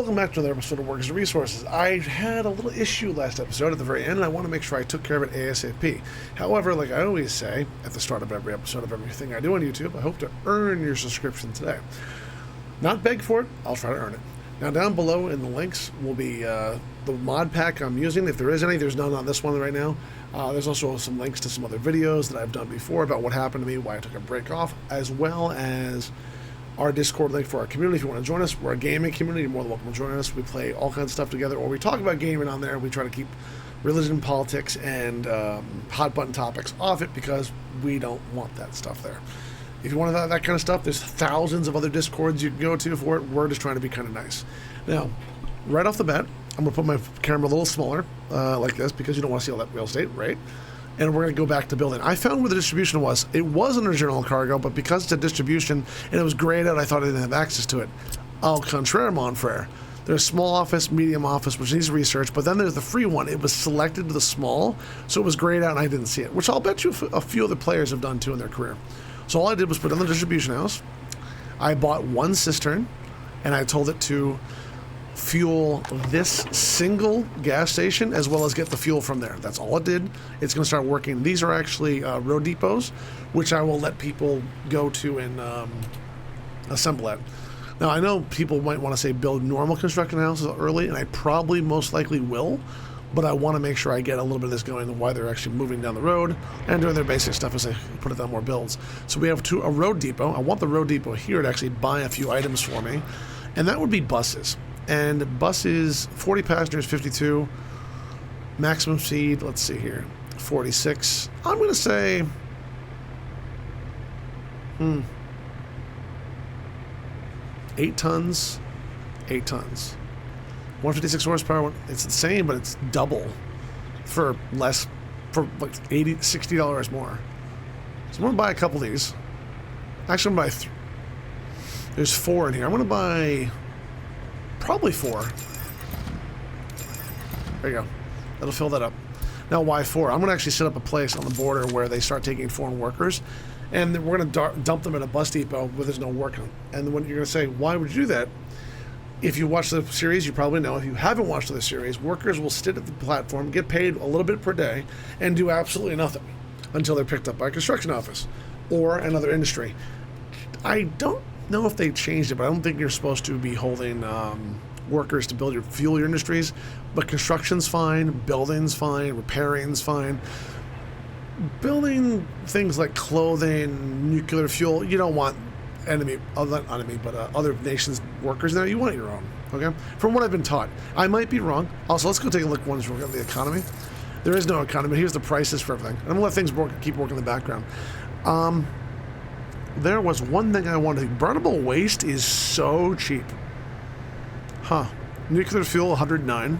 Welcome back to another episode of Workers and Resources. I had a little issue last episode at the very end, and I want to make sure I took care of it ASAP. However, like I always say at the start of every episode of everything I do on YouTube, I hope to earn your subscription today. Not beg for it, I'll try to earn it. Now down below in the links will be the mod pack I'm using. If there is any, there's none on this one right now. There's also some links to some other videos that I've done before about what happened to me, why I took a break off, as well as our Discord link for our community. If you want to join us, we're a gaming community. You're more than welcome to join us. We play all kinds of stuff together, or we talk about gaming on there. We try to keep religion, politics, and hot button topics off it because we don't want that stuff there. If you want that kind of stuff, there's thousands of other Discords you can go to for it. We're just trying to be kind of nice. Now, right off the bat, I'm going to put my camera a little smaller like this because you don't want to see all that real estate, right? And we're going to go back to building. I found where the distribution was. It was under general cargo, but because it's a distribution and it was grayed out, I thought I didn't have access to it. Au contraire, mon frere. There's small office, medium office, which needs research, but then there's the free one. It was selected to the small, so it was grayed out and I didn't see it, which I'll bet you a few other players have done too in their career. So all I did was put it on the distribution house. I bought one cistern, and I told it to fuel this single gas station as well as get the fuel from there. That's all it did. It's going to start working. These are actually road depots, which I will let people go to and assemble at. Now, I know people might want to say build normal construction houses early, and I probably most likely will, but I want to make sure I get a little bit of this going while they're actually moving down the road and doing their basic stuff as they put it on more builds. So we have a road depot. I want the road depot here to actually buy a few items for me, and that would be buses. And buses, 40 passengers, 52. Maximum speed, let's see here, 46. I'm going to say, 8 tons, 8 tons. 156 horsepower, it's the same, but it's double for less, for like $80, $60 more. So I'm going to buy a couple of these. Actually, I'm going to buy there's 4 in here. I'm going to buy probably 4. There you go. That'll fill that up. Now, why 4? I'm going to actually set up a place on the border where they start taking foreign workers, and we're going to dump them at a bus depot where there's no work on. And when you're going to say, why would you do that? If you watch the series, you probably know. If you haven't watched the series, workers will sit at the platform, get paid a little bit per day, and do absolutely nothing until they're picked up by a construction office or another industry. I don't know if they changed it, but I don't think you're supposed to be holding workers to fuel your industries. But construction's fine, building's fine, repairing's fine. Building things like clothing, nuclear fuel, you don't want other nations' workers there. You want your own, okay? From what I've been taught. I might be wrong. Also, let's go take a look once we're at the economy. There is no economy. Here's the prices for everything. I'm going to let things keep working in the background. There was one thing I wanted. Burnable waste is so cheap. Nuclear fuel, 109.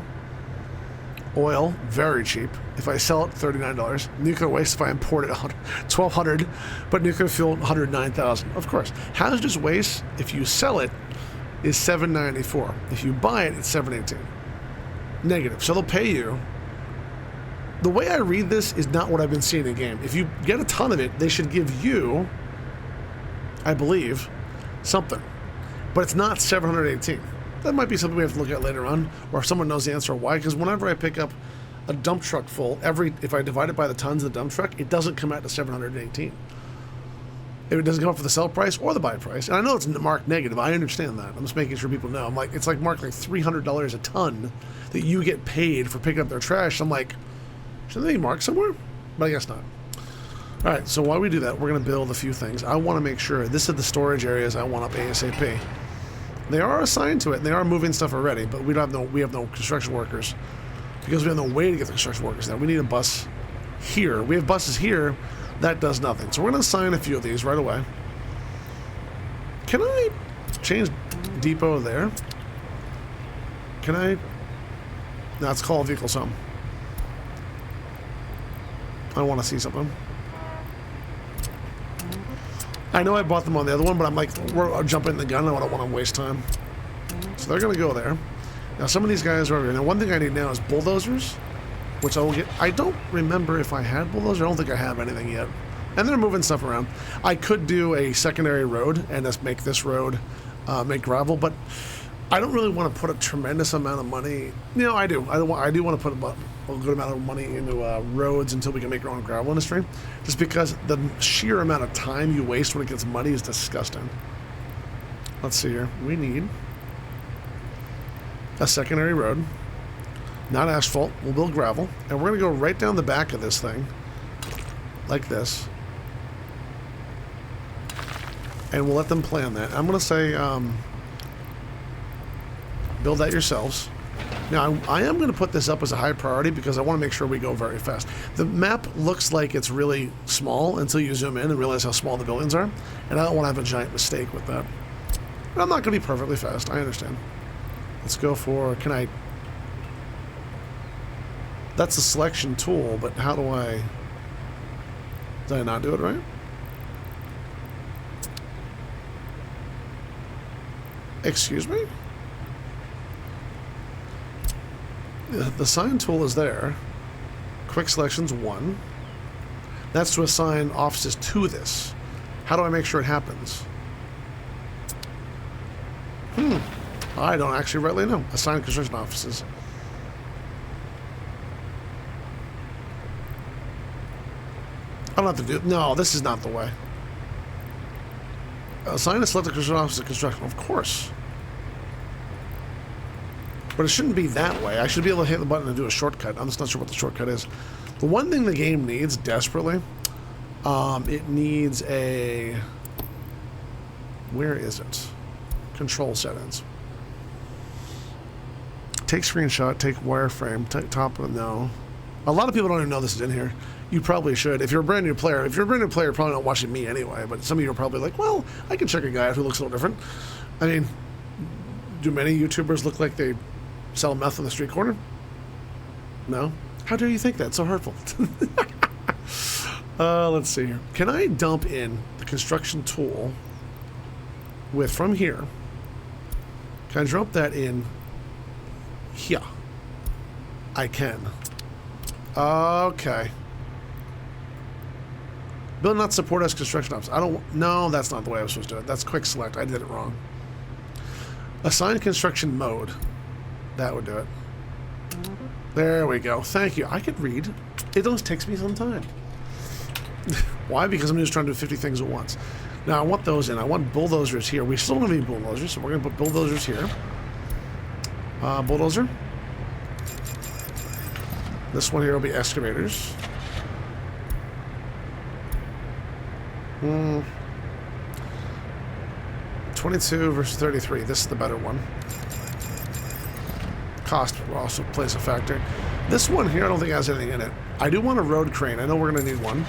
Oil, very cheap. If I sell it, $39. Nuclear waste, if I import it, $1,200. But nuclear fuel, $109,000. Of course. Hazardous waste, if you sell it, is $794. If you buy it, it's $718. Negative. So they'll pay you. The way I read this is not what I've been seeing in game. If you get a ton of it, they should give you, I believe, something. But it's not $718. That might be something we have to look at later on, or if someone knows the answer why, because whenever I pick up a dump truck full, if I divide it by the tons of the dump truck, it doesn't come out to $718. If it doesn't come up for the sell price or the buy price, and I know it's marked negative, I understand that. I'm just making sure people know. It's like marked like $300 a ton that you get paid for picking up their trash. I'm like, shouldn't they be marked somewhere? But I guess not. All right, so while we do that, we're going to build a few things. I want to make sure this is the storage areas I want up ASAP. They are assigned to it, and they are moving stuff already, but we have no construction workers because we have no way to get the construction workers there. We need a bus here. We have buses here. That does nothing. So we're going to assign a few of these right away. Can I change depot there? Can I? No, it's called vehicles home. I want to see something. I know I bought them on the other one, but I'm like, we're jumping the gun. I don't want to waste time. So they're going to go there. Now, some of these guys are over here. Now, one thing I need now is bulldozers, which I will get. I don't remember if I had bulldozers. I don't think I have anything yet. And they're moving stuff around. I could do a secondary road and just make this road make gravel, but I don't really want to put a tremendous amount of money. You know, I do. I do want to put a good amount of money into roads until we can make our own gravel industry. Just because the sheer amount of time you waste when it gets muddy is disgusting. Let's see here. We need a secondary road, not asphalt. We'll build gravel, and we're going to go right down the back of this thing, like this. And we'll let them plan that. I'm going to say, build that yourselves. Now, I am going to put this up as a high priority because I want to make sure we go very fast. The map looks like it's really small until you zoom in and realize how small the buildings are. And I don't want to have a giant mistake with that. But I'm not going to be perfectly fast. I understand. Let's go for, can I... That's the selection tool, but how do I... Did I not do it right? Excuse me? The assign tool is there. Quick selections 1. That's to assign offices to this. How do I make sure it happens? I don't actually rightly know. Assign construction offices. I don't have to do... No, this is not the way. Assign a selected construction office to construction. Of course. But it shouldn't be that way. I should be able to hit the button and do a shortcut. I'm just not sure what the shortcut is. The one thing the game needs desperately, it needs a... Where is it? Control settings. Take screenshot, take wireframe, take top of... No. A lot of people don't even know this is in here. You probably should. If you're a brand new player, you're probably not watching me anyway, but some of you are probably like, well, I can check a guy out who looks a little different. I mean, do many YouTubers look like they sell meth on the street corner? No? How dare you think that? It's so hurtful. Let's see here. Can I dump in the construction tool with, from here, can I drop that in here? I can. Okay. Build not support as construction ops. I don't... No, that's not the way I was supposed to do it. That's quick select. I did it wrong. Assign construction mode. That would do it. There we go. Thank you. I could read. It always takes me some time. Why? Because I'm just trying to do 50 things at once. Now, I want those in. I want bulldozers here. We still don't have any bulldozers, so we're going to put bulldozers here. Bulldozer. This one here will be excavators. 22 versus 33. This is the better one. Cost also plays a factor. This one here, I don't think has anything in it. I do want a road crane. I know we're going to need one.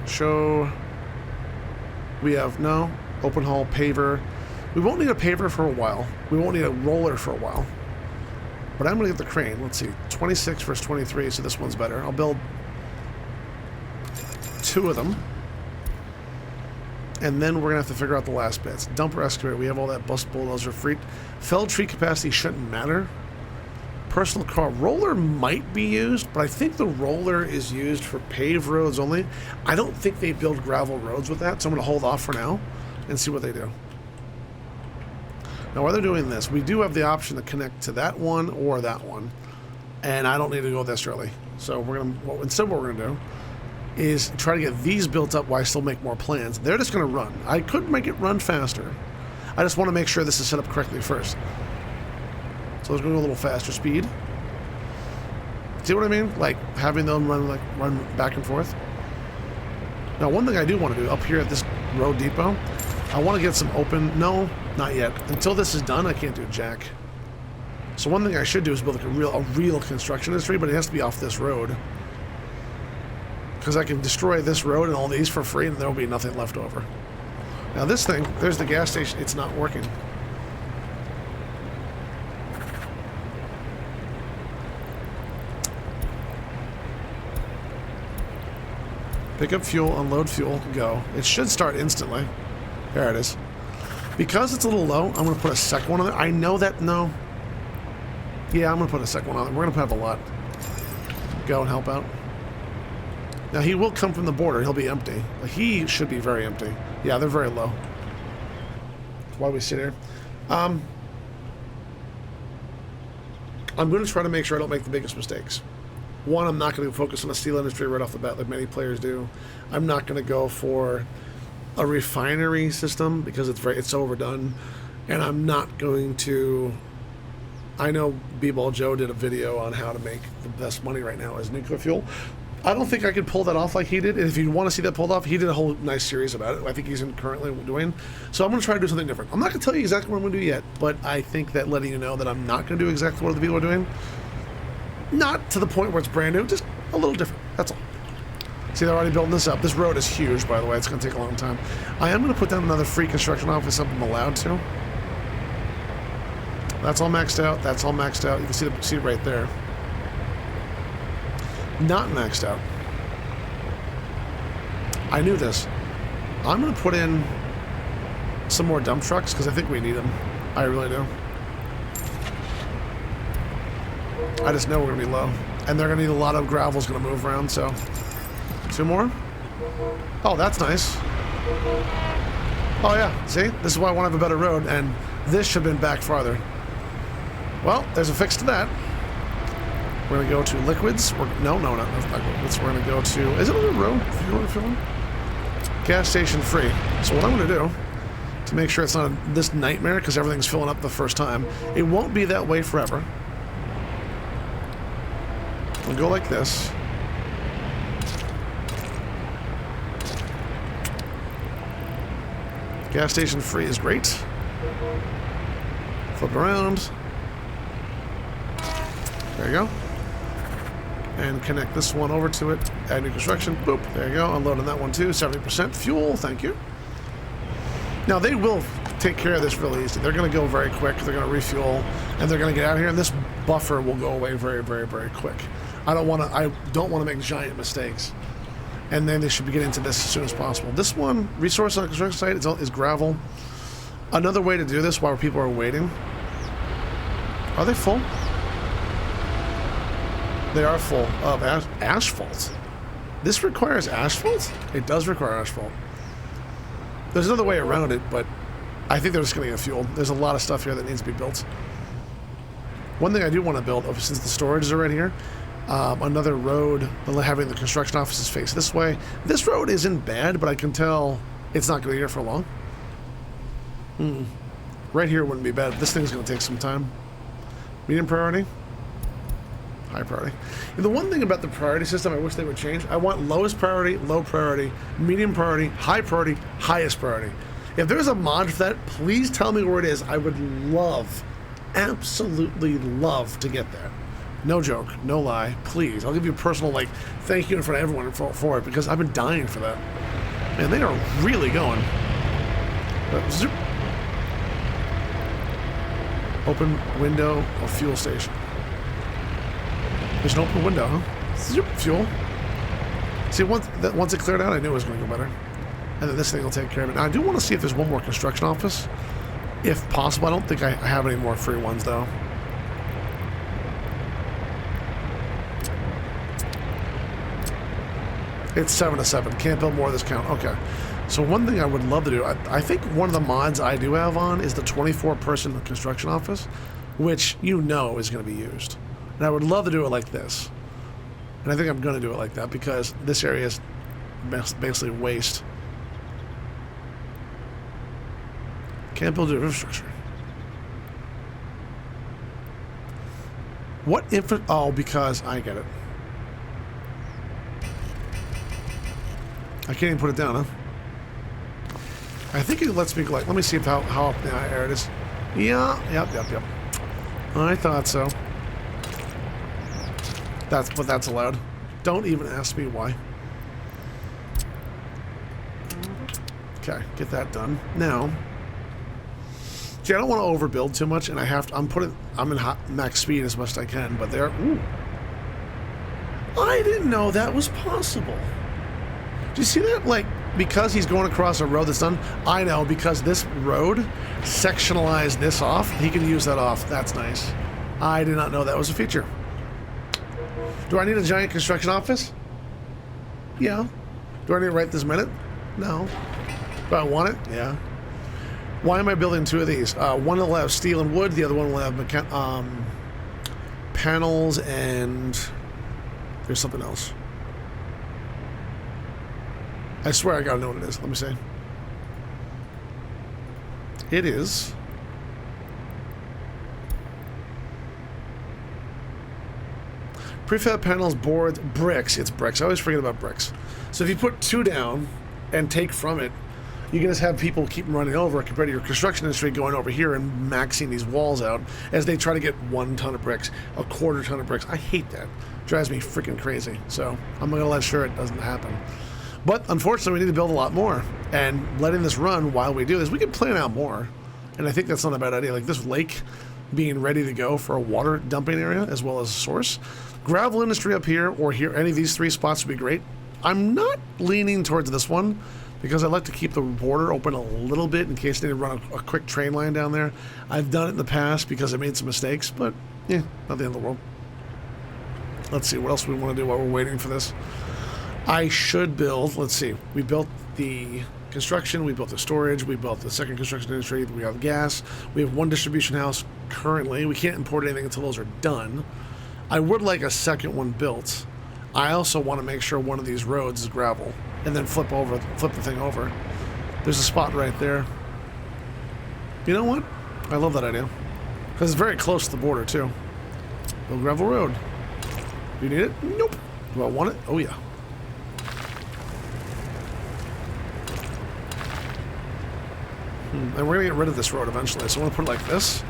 Show. We have, no. Open haul, paver. We won't need a paver for a while. We won't need a roller for a while. But I'm going to get the crane. Let's see. 26 versus 23, so this one's better. I'll build 2 of them. And then we're going to have to figure out the last bits. Dumper excavator. We have all that bus bulldozer. Felled tree capacity shouldn't matter. Personal car. Roller might be used, but I think the roller is used for paved roads only. I don't think they build gravel roads with that, so I'm going to hold off for now and see what they do. Now, while they're doing this, we do have the option to connect to that one or that one. And I don't need to go this early. So we're going to... Well, instead what we're going to do is try to get these built up while I still make more plans. They're just going to run. I could make it run faster. I just want to make sure this is set up correctly first. So let's go a little faster speed. See what I mean? Like having them run back and forth. Now, one thing I do want to do up here at this road depot, I want to get some open... No, not yet. Until this is done, I can't do jack. So one thing I should do is build like a real construction industry, but it has to be off this road. Because I can destroy this road and all these for free, and there will be nothing left over. Now this thing, there's the gas station. It's not working. Pick up fuel, unload fuel, go. It should start instantly. There it is. Because it's a little low, I'm going to put a second one on there. I know that, no. Yeah, I'm going to put a second one on there. We're going to have a lot. Go and help out. Now, he will come from the border. He'll be empty. He should be very empty. Yeah, they're very low. That's why we sit here. I'm going to try to make sure I don't make the biggest mistakes. One, I'm not going to focus on the steel industry right off the bat like many players do. I'm not going to go for a refinery system because it's overdone. And I'm not going to... I know B-Ball Joe did a video on how to make the best money right now as nuclear fuel. I don't think I could pull that off like he did. And if you want to see that pulled off, he did a whole nice series about it. I think he's currently doing. So I'm going to try to do something different. I'm not going to tell you exactly what I'm going to do yet, but I think that letting you know that I'm not going to do exactly what other people are doing, not to the point where it's brand new, just a little different. That's all. See, they're already building this up. This road is huge, by the way. It's going to take a long time. I am going to put down another free construction office if I'm allowed to. That's all maxed out. That's all maxed out. You can see it right there. Not maxed out. I knew this. I'm going to put in some more dump trucks because I think we need them. I really do. I just know we're going to be low. And they're going to need a lot of gravel's going to move around, so... 2 more? Oh, that's nice. Oh, yeah. See? This is why I want to have a better road, and this should have been back farther. Well, there's a fix to that. We're going to go to liquids. No, not liquids. We're going to go to... Is it on the road? Fuel? Gas station free. So what I'm going to do, to make sure it's not this nightmare, because everything's filling up the first time, it won't be that way forever. We'll go like this. Gas station free is great. Flip around. There you go. And connect this one over to it. Add new construction. Boop. There you go. Unloading that one too. 70% fuel. Thank you. Now they will take care of this really easy. They're going to go very quick. They're going to refuel, and they're going to get out of here. And this buffer will go away very, very, very quick. I don't want to make giant mistakes. And then they should be getting to this as soon as possible. This one, resource on a construction site, is gravel. Another way to do this while people are waiting. Are they full? They are full of asphalt. This requires asphalt? It does require asphalt. There's another way around it, but I think they're just going to get fueled. There's a lot of stuff here that needs to be built. One thing I do want to build, since the storage is right here, another road, having the construction offices face this way. This road isn't bad, but I can tell it's not going to be here for long. Right here wouldn't be bad, but this thing's going to take some time. Medium priority. High priority. And the one thing about the priority system I wish they would change, I want lowest priority, low priority, medium priority, highest priority. If there's a mod for that, please tell me where it is. I would love, absolutely love to get that. No joke, no lie, please. I'll give you a personal, thank you in front of everyone for it, because I've been dying for that. Man, they are really going. Zoop. Open window of fuel station. There's an open window, huh? Zoop, fuel. See, once it cleared out, I knew it was going to go better. And then this thing will take care of it. Now, I do want to see if there's one more construction office. If possible. I don't think I have any more free ones, though. It's 7 to 7. Can't build more of this count. Okay. So one thing I would love to do, I think one of the mods I do have on is the 24-person construction office, which you know is going to be used. And I would love to do it like this. And I think I'm going to do it like that because this area is basically waste. Can't build infrastructure. What oh, because I get it. I can't even put it down, huh? I think it lets me go let me see how up the air it is. Yeah, yep. I thought so. That's allowed. Don't even ask me why. Okay, get that done. Now, see, I don't want to overbuild too much, and I'm in max speed as much as I can, but ooh. I didn't know that was possible. Do you see that? Because he's going across a road that's done, I know, because this road sectionalized this off, he can use that off. That's nice. I did not know that was a feature. Do I need a giant construction office? Yeah. Do I need it right this minute? No. Do I want it? Yeah. Why am I building two of these? One will have steel and wood, the other one will have panels and there's something else. I swear I gotta know what it is. Let me see. It is prefab panels, boards, bricks. It's bricks. I always forget about bricks. So if you put 2 down and take from it, you can just have people keep running over compared to your construction industry going over here and maxing these walls out as they try to get 1 ton of bricks, a quarter ton of bricks. I hate that. Drives me freaking crazy. So I'm going to let sure it doesn't happen. But unfortunately, we need to build a lot more. And letting this run while we do this, we can plan out more. And I think that's not a bad idea. Like this lake being ready to go for a water dumping area as well as a source. Gravel industry up here or here, any of these 3 spots would be great. I'm not leaning towards this one because I like to keep the border open a little bit in case they need to run a quick train line down there. I've done it in the past because I made some mistakes, but yeah, not the end of the world. Let's see what else we want to do while we're waiting for this. I should build, let's see, we built the construction, we built the storage, we built the second construction industry, we have gas, we have 1 distribution house currently. We can't import anything until those are done. I would like a second one built. I also want to make sure one of these roads is gravel and then flip the thing over. There's a spot right there. You know what? I love that idea because it's very close to the border too. Build gravel road. Do you need it? Nope. Do I want it? Oh yeah. And we're gonna get rid of this road eventually, so I'm gonna put it like this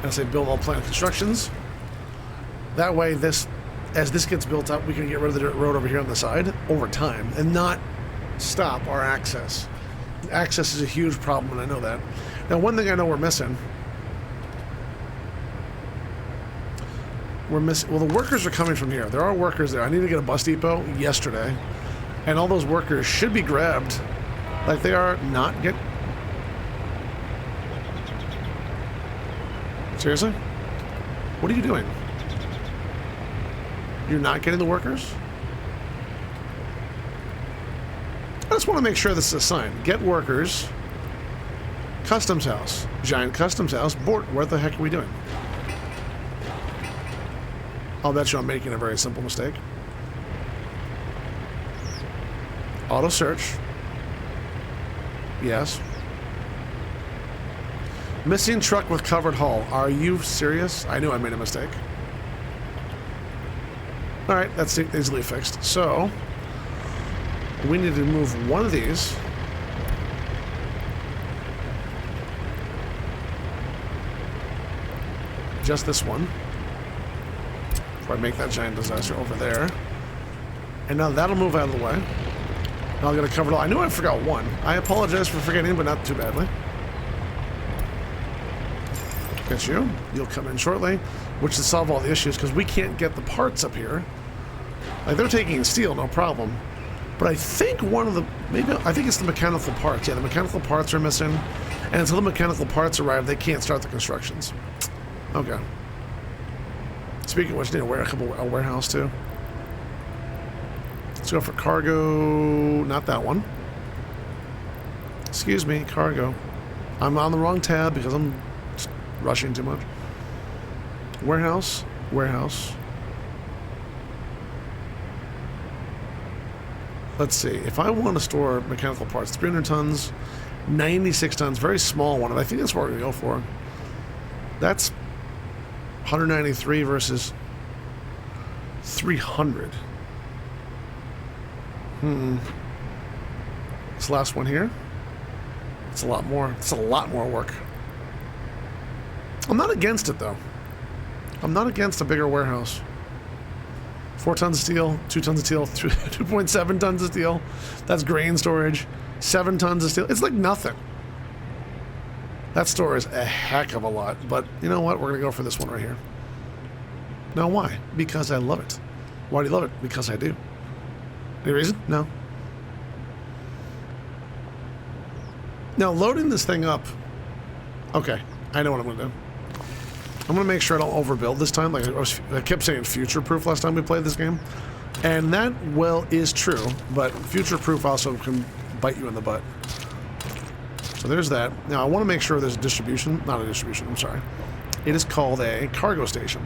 and say build all planned constructions. That way as this gets built up, we can get rid of the dirt road over here on the side over time and not stop our access. Access is a huge problem, and I know that. Now, one thing I know we're missing. Well, the workers are coming from here. There are workers there. I need to get a bus depot yesterday, and all those workers should be grabbed like they are not get. Seriously? What are you doing? You're not getting the workers? I just want to make sure this is a sign. Get workers. Customs house. Giant customs house. Board. What the heck are we doing? I'll bet you I'm making a very simple mistake. Auto search. Yes. Missing truck with covered hull. Are you serious? I knew I made a mistake. Alright, that's easily fixed. So, we need to move one of these. Just this one. Before I make that giant disaster over there. And now that'll move out of the way. Now I'll get a covered hull. I knew I forgot one. I apologize for forgetting, but not too badly. Get you. You'll come in shortly, which will solve all the issues because we can't get the parts up here. Like they're taking steel, no problem. But I think I think it's the mechanical parts. Yeah, the mechanical parts are missing. And until the mechanical parts arrive, they can't start the constructions. Okay. Speaking of which, need a warehouse too. Let's go for cargo. Not that one. Excuse me, cargo. I'm on the wrong tab because I'm rushing too much. Warehouse. Let's see. If I want to store mechanical parts, 300 tons, 96 tons, very small one, and I think that's what we're going to go for. That's 193 versus 300. This last one here. It's a lot more. It's a lot more work. I'm not against it, though. I'm not against a bigger warehouse. 4 tons of steel, 2 tons of steel, 2.7 tons of steel. That's grain storage. 7 tons of steel. It's like nothing. That store is a heck of a lot. But you know what? We're going to go for this one right here. Now, why? Because I love it. Why do you love it? Because I do. Any reason? No. Now, loading this thing up. Okay. I know what I'm going to do. I'm going to make sure I don't overbuild this time. Like I kept saying future-proof last time we played this game. And that, well, is true. But future-proof also can bite you in the butt. So there's that. Now, I want to make sure there's a distribution. Not a distribution, I'm sorry. It is called a cargo station.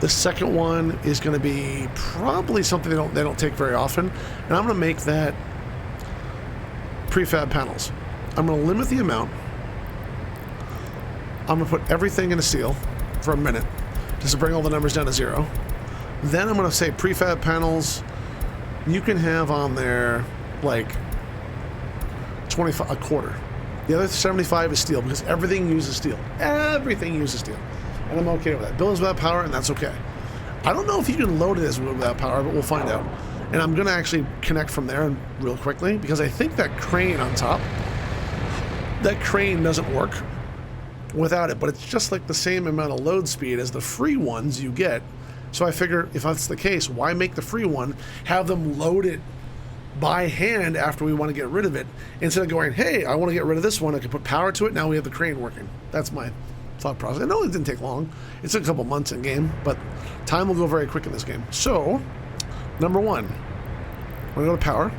The second one is going to be probably something they don't take very often, and I'm going to make that prefab panels. I'm going to limit the amount. I'm going to put everything into steel for a minute, just to bring all the numbers down to 0. Then I'm going to say prefab panels, you can have on there like 25, a quarter. The other 75 is steel because everything uses steel. Everything uses steel. And I'm okay with that. Buildings without power, and that's okay. I don't know if you can load it as without power, but we'll find out. And I'm going to actually connect from there real quickly because I think that crane on top, that crane doesn't work without it, but it's just like the same amount of load speed as the free ones you get. So I figure if that's the case, why make the free one, have them load it by hand after we want to get rid of it, instead of going, hey, I want to get rid of this one, I can put power to it, now we have the crane working. That's my thought process. I know it didn't take long. It's a couple months in game, but time will go very quick in this game. So, number one, I'm going to go to power.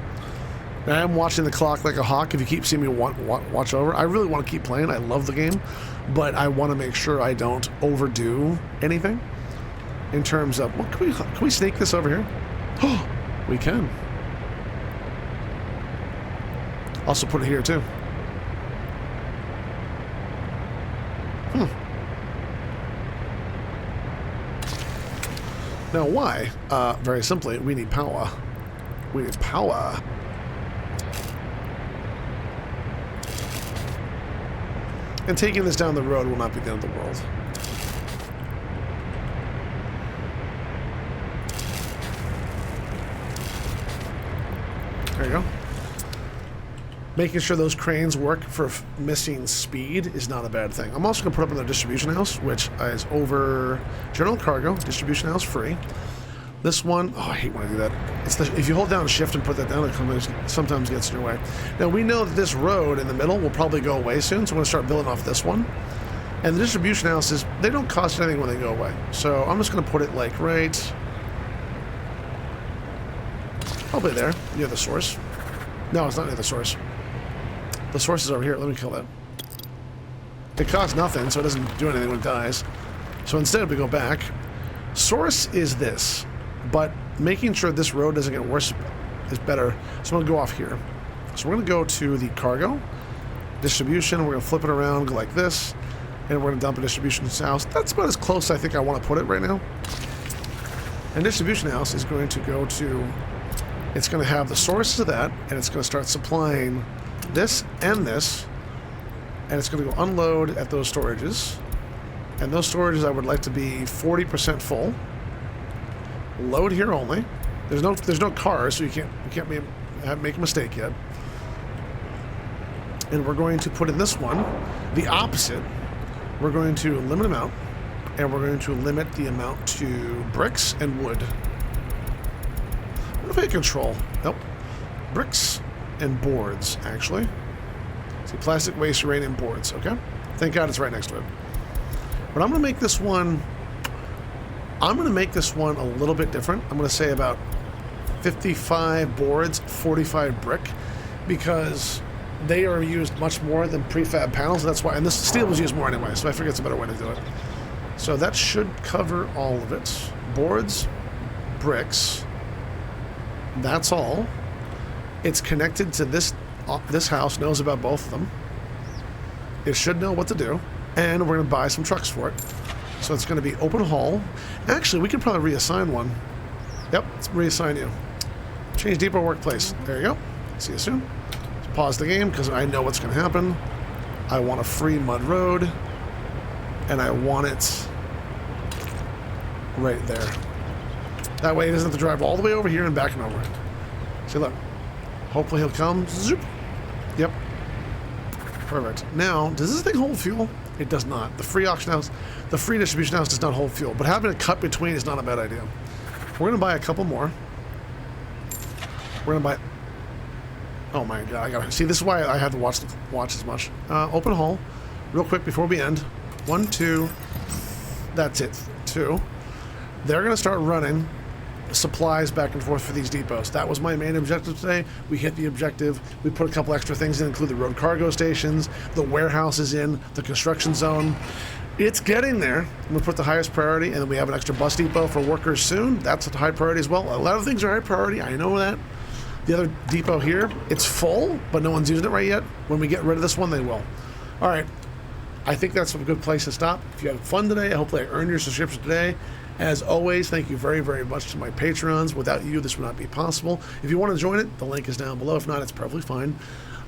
I am watching the clock like a hawk. If you keep seeing me watch over, I really want to keep playing. I love the game, but I want to make sure I don't overdo anything in terms of, well, can we snake this over here? Oh, we can. Also put it here too. Now why? Very simply, we need power. We need power. And taking this down the road will not be the end of the world. There you go. Making sure those cranes work for missing speed is not a bad thing. I'm also going to put up another distribution house, which is over general cargo, distribution house free. This one, oh, I hate when I do that. If you hold down shift and put that down, it sometimes gets in your way. Now, we know that this road in the middle will probably go away soon, so I'm going to start building off this one. And the distribution houses, they don't cost anything when they go away. So I'm just going to put it like right... probably there, near the source. No, it's not near the source. The source is over here. Let me kill that. It costs nothing, so it doesn't do anything when it dies. So instead, we go back. Source is this, but making sure this road doesn't get worse is better. So I'm going to go off here. So we're going to go to the cargo, distribution. We're going to flip it around, go like this, and we're going to dump a distribution house. That's about as close as I think I want to put it right now. And distribution house is going to go to... it's going to have the source of that, and it's going to start supplying this, and it's going to go unload at those storages. And those storages I would like to be 40% full. Load here only. There's no cars, so you can't make a mistake yet. And we're going to put in this one the opposite. We're going to limit amount, and we're going to limit the amount to bricks and wood. What if I control? Nope. Bricks and boards, actually. See, plastic, waste, uranium, boards. Okay. Thank God it's right next to it. But I'm going to make this one... I'm going to make this one a little bit different. I'm going to say about 55 boards, 45 brick, because they are used much more than prefab panels. That's why, and this steel was used more anyway, so I figure it's a better way to do it. So that should cover all of it. Boards, bricks. That's all. It's connected to this house, knows about both of them. It should know what to do, and we're going to buy some trucks for it. So it's going to be open haul. Actually, we could probably reassign one. Yep, let's reassign you. Change depot workplace. There you go. See you soon. Let's pause the game because I know what's going to happen. I want a free mud road, and I want it right there. That way he doesn't have to drive all the way over here and back and over. See, look. Hopefully he'll come. Zoop. Yep. Perfect. Now, does this thing hold fuel? It does not. The free auction house, the free distribution house does not hold fuel, but having a cut between is not a bad idea. We're going to buy a couple more. We're going to buy... oh my God, I got to... see, this is why I have to watch as much. Open haul. Real quick before we end. 1, 2. That's it. 2. They're going to start running supplies back and forth for these depots. That was my main objective today. We hit the objective. We put a couple extra things in, include the road cargo stations, the warehouses in, the construction zone. It's getting there. I'm going to put the highest priority, and then we have an extra bus depot for workers soon. That's a high priority as well. A lot of things are high priority. I know that. The other depot here, it's full, but no one's using it right yet. When we get rid of this one, they will. All right. I think that's a good place to stop. If you had fun today, hopefully I earned your subscription today. As always, thank you very, very much to my Patreons. Without you, this would not be possible. If you want to join it, the link is down below. If not, it's perfectly fine.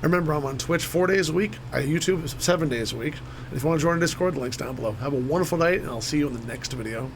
Remember, I'm on Twitch 4 days a week. I YouTube 7 days a week. And if you want to join Discord, the link's down below. Have a wonderful night, and I'll see you in the next video.